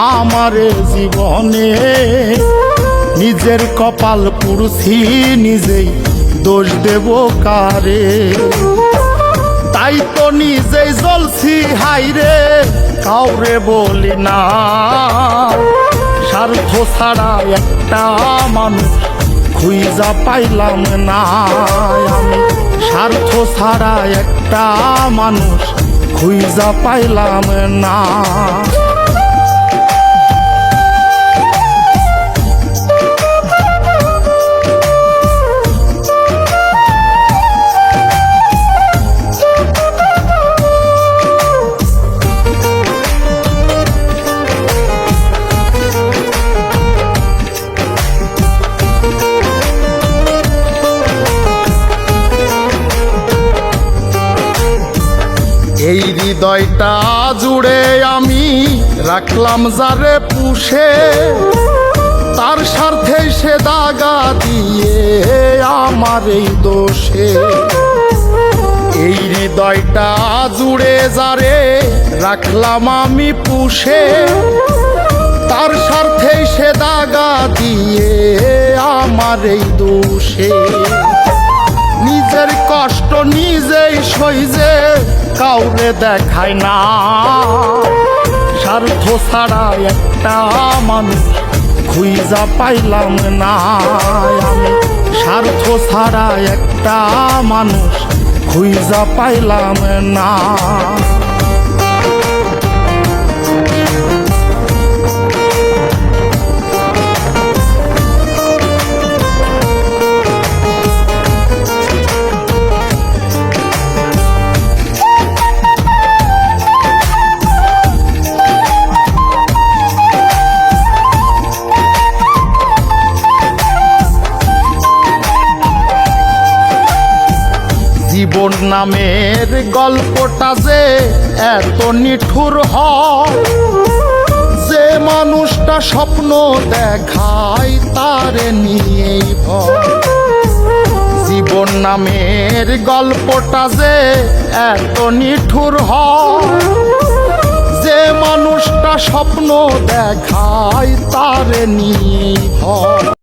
আমারে জীবনে নিজের কপাল পুড়ছি নিজেই দোষ দেব কারে তাই তো নিজেই জ্বলছি হাইরে কাউরে বলি না স্বার্থ ছাড়া একটা মানুষ খুঁজা পাইলাম না আমি স্বার্থ ছাড়া একটা মানুষ খুঁজা পাইলাম না এই হৃদয়টা জুড়ে আমি রাখলাম যারে পুষে তার স্বার্থে সে দাগা দিয়ে আমার এই দোষে এই হৃদয়টা জুড়ে যারে রাখলাম আমি পুষে তার স্বার্থে সে দাগা দিয়ে আমার এই দোষে নিজের কষ্ট নিজেই সইজে কাউরে দেখায় না স্বার্থ ছাড়া একটা মানুষ খুঁজা পাইলাম না আমি স্বার্থ ছাড়া একটা মানুষ খুঁজা পাইলাম না জীবন নামের গল্পটা যে এত নিঠুর হয় যে মানুষটা স্বপ্ন দেখায় তারে নিয়েই ভয় জীবন নামের গল্পটা যে এত নিঠুর হয় যে মানুষটা স্বপ্ন দেখায় তারে নিয়েই ভয়